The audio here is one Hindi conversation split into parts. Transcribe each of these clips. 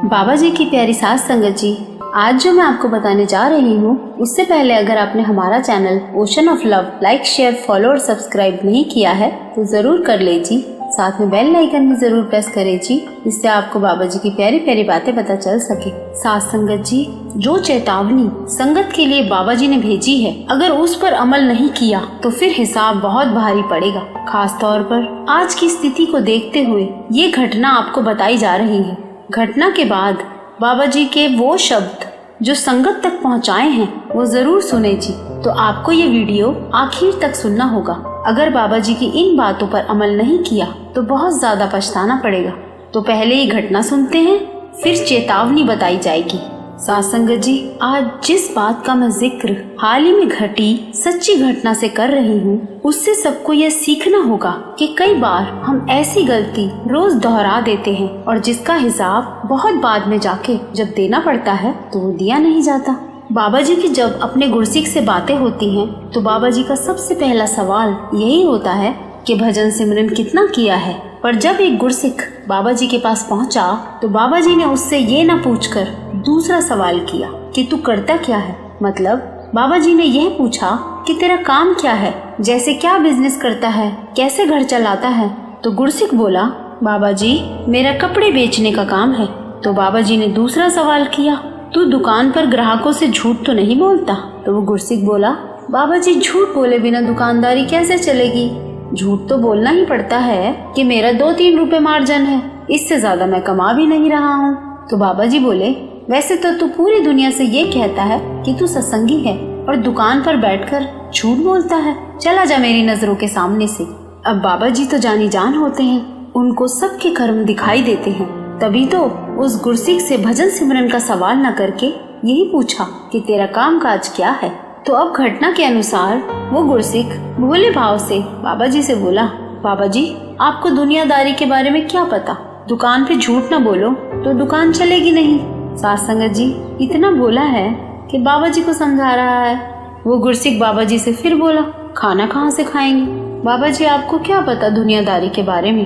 बाबा जी की प्यारी सास संगत जी, आज जो मैं आपको बताने जा रही हूँ उससे पहले अगर आपने हमारा channel ocean of love like share follow और सब्सक्राइब नहीं किया है तो जरूर कर लीजिए। साथ में बेल आइकन भी जरूर प्रेस करें जी, जिससे आपको बाबा जी की प्यारी प्यारी बातें पता चल सके। सास संगत जी, जो चेतावनी संगत के लिए बाबा जी ने भेजी है, अगर उस पर अमल नहीं किया तो फिर हिसाब बहुत भारी पड़ेगा। खास तौर पर आज की स्थिति को देखते हुए ये घटना आपको बताई जा रही है। घटना के बाद बाबा जी के वो शब्द जो संगत तक पहुंचाए हैं वो जरूर सुने जी। तो आपको ये वीडियो आखिर तक सुनना होगा। अगर बाबा जी की इन बातों पर अमल नहीं किया तो बहुत ज्यादा पछताना पड़ेगा। तो पहले ये घटना सुनते हैं, फिर चेतावनी बताई जाएगी। सास संगत जी, आज जिस बात का मैं जिक्र हाल ही में घटी सच्ची घटना से कर रही हूँ, उससे सबको यह सीखना होगा कि कई बार हम ऐसी गलती रोज दोहरा देते हैं और जिसका हिसाब बहुत बाद में जाके जब देना पड़ता है तो वो दिया नहीं जाता। बाबा जी की जब अपने गुरसिक से बातें होती हैं तो बाबा जी का सबसे पहला सवाल यही होता है कि भजन सिमरन कितना किया है। पर जब एक गुरसिक बाबा जी के पास पहुंचा तो बाबा जी ने उससे ये न पूछकर दूसरा सवाल किया कि तू करता क्या है। मतलब बाबा जी ने यह पूछा कि तेरा काम क्या है, जैसे क्या बिजनेस करता है, कैसे घर चलाता है। तो गुरसिक बोला, बाबा जी मेरा कपड़े बेचने का काम है। तो बाबा जी ने दूसरा सवाल किया, तू दुकान पर ग्राहकों से झूठ तो नहीं बोलता। तो वो गुरसिक बोला, बाबा जी झूठ बोले बिना दुकानदारी कैसे चलेगी, झूठ तो बोलना ही पड़ता है कि मेरा 2-3 रुपए मार्जिन है, इससे ज्यादा मैं कमा भी नहीं रहा हूँ। तो बाबा जी बोले, वैसे तो तू पूरी दुनिया से ये कहता है कि तू सत्संगी है और दुकान पर बैठकर झूठ बोलता है, चला जा मेरी नजरों के सामने से। अब बाबा जी तो जानी जान होते हैं, उनको सबके कर्म दिखाई देते हैं। तभी तो उस गुरसिक से भजन सिमरन का सवाल न करके यही पूछा कि तेरा काम काज क्या है। तो अब घटना के अनुसार वो गुरसिक भोले भाव से बाबा जी से बोला, बाबा जी आपको दुनियादारी के बारे में क्या पता, दुकान पे झूठ न बोलो तो दुकान चलेगी नहीं। सास संगत जी, इतना बोला है कि बाबा जी को समझा रहा है। वो गुरसिक बाबा जी से फिर बोला, खाना कहाँ से खाएंगे, बाबा जी आपको क्या पता दुनियादारी के बारे में।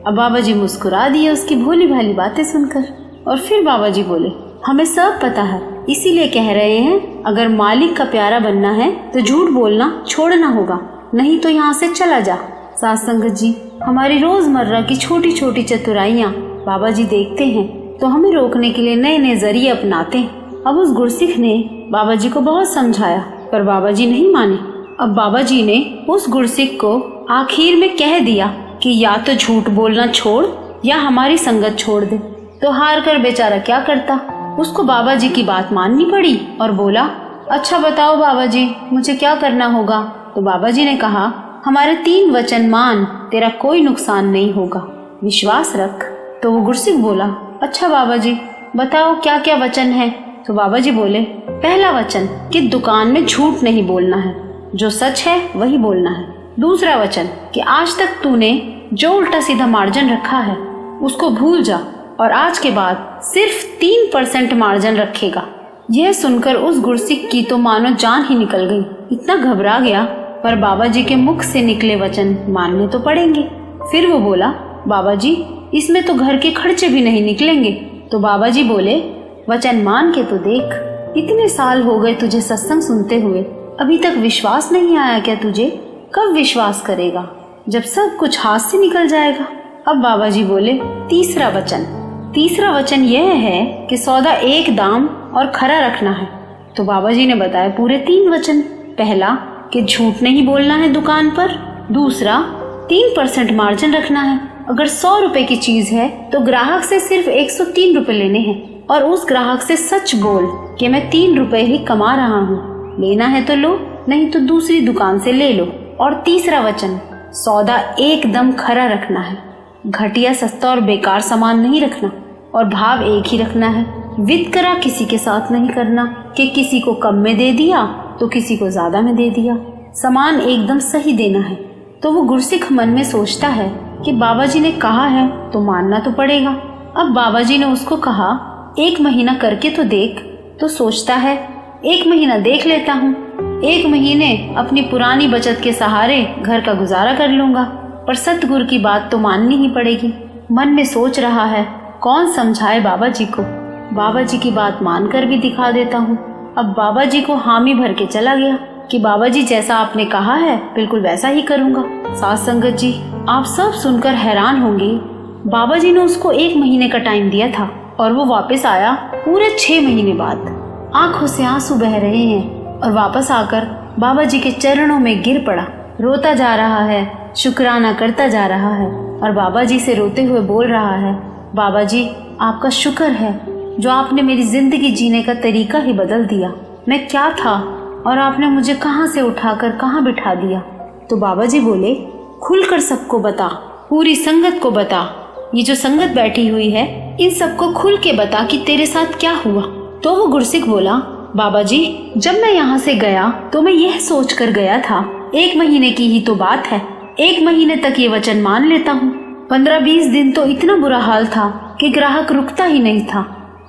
अब बाबा जी मुस्कुरा दिए उसकी भोली भाली बातें सुनकर और फिर बाबा जी बोले, हमें सब पता है, इसीलिए कह रहे हैं अगर मालिक का प्यारा बनना है तो झूठ बोलना छोड़ना होगा, नहीं तो यहाँ से चला जा। सास संगत जी, हमारी रोजमर्रा की छोटी छोटी चतुराइयाँ बाबा जी देखते हैं तो हमें रोकने के लिए नए नए जरिए अपनाते हैं। अब उस गुरसिक ने बाबा जी को बहुत समझाया पर बाबा जी नहीं माने। अब बाबा जी ने उस गुरसिक को आखिर में कह दिया कि या तो झूठ बोलना छोड़ या हमारी संगत छोड़ दे। तो हार कर बेचारा क्या करता, उसको बाबा जी की बात माननी पड़ी और बोला, अच्छा बताओ बाबा जी मुझे क्या करना होगा। तो बाबा जी ने कहा, हमारे 3 वचन मान, तेरा कोई नुकसान नहीं होगा, विश्वास रख। तो वो गुरसिक बोला, अच्छा बाबा जी बताओ क्या क्या वचन है। तो बाबा जी बोले, पहला वचन कि दुकान में झूठ नहीं बोलना है, जो सच है वही बोलना है। दूसरा वचन कि आज तक तूने जो उल्टा सीधा मार्जिन रखा है उसको भूल जा और आज के बाद सिर्फ 3% मार्जिन रखेगा। यह सुनकर उस गुरसिक की तो मानो जान ही निकल गई, इतना घबरा गया। पर बाबा जी के मुख से निकले वचन मानने तो पड़ेंगे। फिर वो बोला, बाबा जी इसमें तो घर के खर्चे भी नहीं निकलेंगे। तो बाबा जी बोले, वचन मान के तो देख, इतने साल हो गए तुझे सत्संग सुनते हुए, अभी तक विश्वास नहीं आया क्या तुझे? कब विश्वास करेगा, जब सब कुछ हाथ से निकल जाएगा। अब बाबा जी बोले, तीसरा वचन यह है कि सौदा एक दाम और खरा रखना है। तो बाबा जी ने बताया पूरे 3 वचन। पहला कि झूठ नहीं बोलना है दुकान पर, दूसरा 3% मार्जिन रखना है, अगर 100 रुपए की चीज है तो ग्राहक से सिर्फ 103 रुपए लेने हैं और उस ग्राहक से सच बोल कि मैं 3 रुपए ही कमा रहा हूँ, लेना है तो लो नहीं तो दूसरी दुकान से ले लो। और तीसरा वचन, सौदा एकदम खरा रखना है, घटिया सस्ता और बेकार सामान नहीं रखना और भाव एक ही रखना है। वितकरा किसी के साथ नहीं करना कि किसी को कम में दे दिया तो किसी को ज्यादा में दे दिया, सामान एकदम सही देना है। तो वो गुरसिक मन में सोचता है कि बाबा जी ने कहा है तो मानना तो पड़ेगा। अब बाबा जी ने उसको कहा 1 महीना करके तो देख। तो सोचता है 1 महीना देख लेता हूँ, 1 महीने अपनी पुरानी बचत के सहारे घर का गुजारा कर लूंगा, पर सतगुरु की बात तो माननी ही पड़ेगी। मन में सोच रहा है कौन समझाए बाबा जी को। बाबा जी की बात मानकर भी दिखा देता हूँ। अब बाबा जी को हामी भर के चला गया कि बाबा जी जैसा आपने कहा है बिल्कुल वैसा ही करूँगा। साथ संगत जी, आप सब सुनकर हैरान होंगे। बाबा जी ने उसको 1 महीने का टाइम दिया था और वो वापस आया पूरे 6 महीने बाद। आंखों से आंसू बह रहे हैं और वापस आकर बाबा जी के चरणों में गिर पड़ा, रोता जा रहा है, शुक्राना करता जा रहा है और बाबा जी से रोते हुए बोल रहा है, बाबा जी आपका शुक्र है जो आपने मेरी जिंदगी जीने का तरीका ही बदल दिया। मैं क्या था और आपने मुझे कहाँ से उठाकर कहाँ बिठा दिया। तो बाबा जी बोले, खुलकर सबको बता, पूरी संगत को बता, ये जो संगत बैठी हुई है इन सबको खुल के बता कि तेरे साथ क्या हुआ। तो वो गुरसिख बोला, बाबा जी जब मैं यहाँ से गया तो मैं यह सोच कर गया था 1 महीने की ही तो बात है, 1 महीने तक ये वचन मान लेता हूँ। 15-20 दिन तो इतना बुरा हाल था कि ग्राहक रुकता ही नहीं था,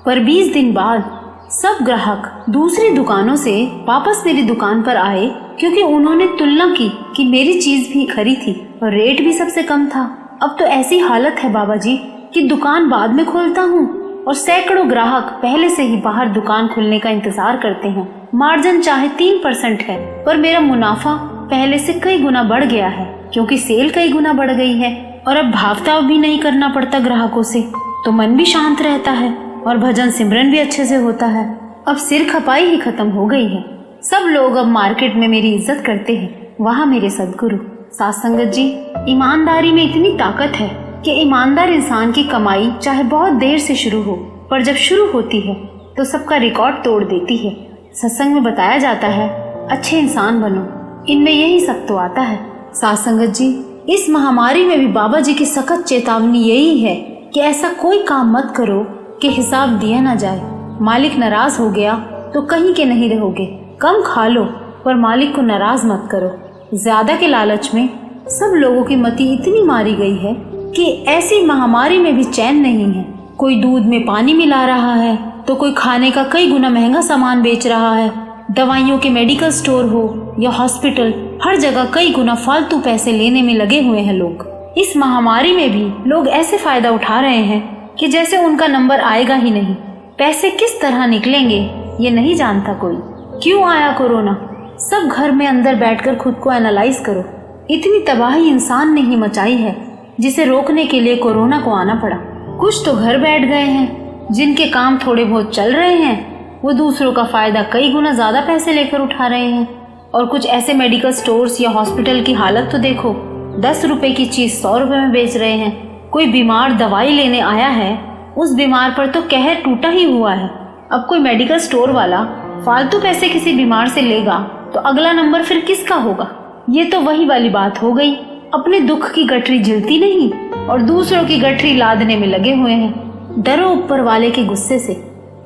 पर 20 दिन बाद सब ग्राहक दूसरी दुकानों से वापस मेरी दुकान पर आए क्योंकि उन्होंने तुलना की कि मेरी चीज भी खरी थी और रेट भी सबसे कम था। अब तो ऐसी हालत है बाबा जी कि दुकान बाद में खोलता हूँ और सैकड़ों ग्राहक पहले से ही बाहर दुकान खुलने का इंतजार करते हैं। मार्जिन चाहे 3% है पर मेरा मुनाफा पहले से कई गुना बढ़ गया है क्योंकि सेल कई गुना बढ़ गई है और अब भावताव भी नहीं करना पड़ता ग्राहकों से, तो मन भी शांत रहता है और भजन सिमरन भी अच्छे से होता है। अब सिर खपाई ही खत्म हो गई है। सब लोग अब मार्केट में मेरी इज्जत करते हैं। वहाँ मेरे सदगुरु। साथ संगत जी, ईमानदारी में इतनी ताकत है कि ईमानदार इंसान की कमाई चाहे बहुत देर से शुरू हो पर जब शुरू होती है तो सबका रिकॉर्ड तोड़ देती है। सत्संग में बताया जाता है अच्छे इंसान बनो, इनमें यही सब तो आता है। साथ संगत जी, इस महामारी में भी बाबा जी की सख्त चेतावनी यही है कि ऐसा कोई काम मत करो कि हिसाब दिया ना जाए। मालिक नाराज हो गया तो कहीं के नहीं रहोगे। कम खा लो पर मालिक को नाराज मत करो। ज्यादा के लालच में सब लोगों की मति इतनी मारी गई है कि ऐसी महामारी में भी चैन नहीं है। कोई दूध में पानी मिला रहा है तो कोई खाने का कई गुना महंगा सामान बेच रहा है। दवाइयों के मेडिकल स्टोर हो या हॉस्पिटल, हर जगह कई गुना फालतू पैसे लेने में लगे हुए हैं लोग। इस महामारी में भी लोग ऐसे फायदा उठा रहे हैं कि जैसे उनका नंबर आएगा ही नहीं। पैसे किस तरह निकलेंगे ये नहीं जानता कोई। क्यों आया कोरोना? सब घर में अंदर बैठकर खुद को एनालाइज करो। इतनी तबाही इंसान ने ही मचाई है जिसे रोकने के लिए कोरोना को आना पड़ा। कुछ तो घर बैठ गए हैं, जिनके काम थोड़े बहुत चल रहे हैं वो दूसरों का फायदा कई गुना ज्यादा पैसे लेकर उठा रहे हैं। और कुछ ऐसे मेडिकल स्टोर्स या हॉस्पिटल की हालत तो देखो, 10 रुपए की चीज 100 रुपए में बेच रहे हैं। कोई बीमार दवाई लेने आया है, उस बीमार पर तो कहर टूटा ही हुआ है। अब कोई मेडिकल स्टोर वाला फालतू पैसे किसी बीमार से लेगा तो अगला नंबर फिर किसका होगा? ये तो वही वाली बात हो गई, अपने दुख की गठरी जलती नहीं और दूसरों की गठरी लादने में लगे हुए हैं। डरो ऊपर वाले के गुस्से से।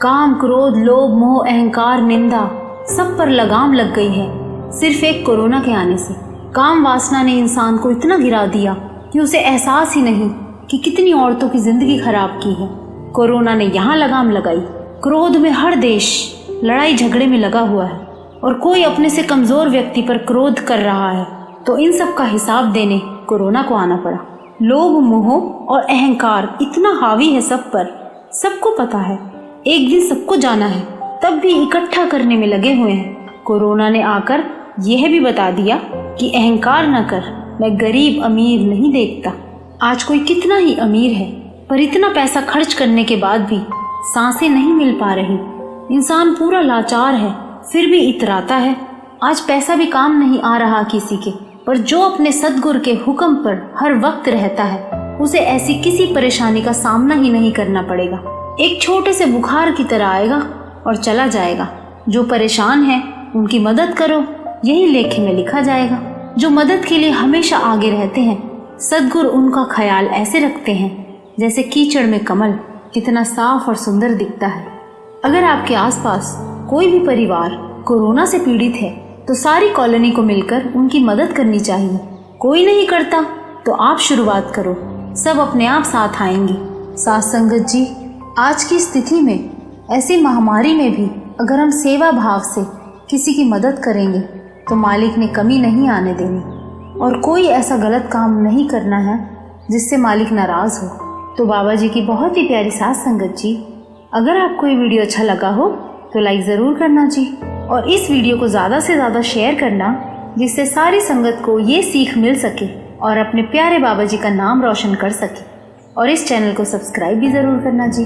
काम, क्रोध, लोभ, मोह, अहंकार, निंदा सब पर लगाम लग गई है सिर्फ एक कोरोना के आने से। काम वासना ने इंसान को इतना गिरा दिया कि उसे एहसास ही नहीं कि कितनी औरतों की जिंदगी खराब की है। कोरोना ने यहाँ लगाम लगाई। क्रोध में हर देश लड़ाई झगड़े में लगा हुआ है और कोई अपने से कमजोर व्यक्ति पर क्रोध कर रहा है, तो इन सब का हिसाब देने कोरोना को आना पड़ा। लोभ, मोह और अहंकार इतना हावी है सब पर, सबको पता है एक दिन सबको जाना है, तब भी इकट्ठा करने में लगे हुए हैं। कोरोना ने आकर यह भी बता दिया कि अहंकार न कर, मैं गरीब अमीर नहीं देखता। आज कोई कितना ही अमीर है पर इतना पैसा खर्च करने के बाद भी सांसें नहीं मिल पा रही। इंसान पूरा लाचार है फिर भी इतराता है। आज पैसा भी काम नहीं आ रहा किसी के, पर जो अपने सद्गुरु के हुक्म पर हर वक्त रहता है उसे ऐसी किसी परेशानी का सामना ही नहीं करना पड़ेगा। एक छोटे से बुखार की तरह आएगा और चला जाएगा। जो परेशान है उनकी मदद करो, यही लेख में लिखा जाएगा। जो मदद के लिए हमेशा आगे रहते हैं, सद्गुरु उनका ख्याल ऐसे रखते हैं जैसे कीचड़ में कमल कितना साफ और सुंदर दिखता है। अगर आपके आसपास कोई भी परिवार कोरोना से पीड़ित है तो सारी कॉलोनी को मिलकर उनकी मदद करनी चाहिए। कोई नहीं करता तो आप शुरुआत करो, सब अपने आप साथ आएंगे। साथ संगत जी, आज की स्थिति में ऐसी महामारी में भी अगर हम सेवा भाव से किसी की मदद करेंगे तो मालिक ने कमी नहीं आने देनी और कोई ऐसा गलत काम नहीं करना है जिससे मालिक नाराज हो। तो बाबा जी की बहुत ही प्यारी साथ संगत जी, अगर आपको ये वीडियो अच्छा लगा हो तो लाइक ज़रूर करना जी, और इस वीडियो को ज़्यादा से ज़्यादा शेयर करना, जिससे सारी संगत को ये सीख मिल सके और अपने प्यारे बाबा जी का नाम रोशन कर सके। और इस चैनल को सब्सक्राइब भी ज़रूर करना जी।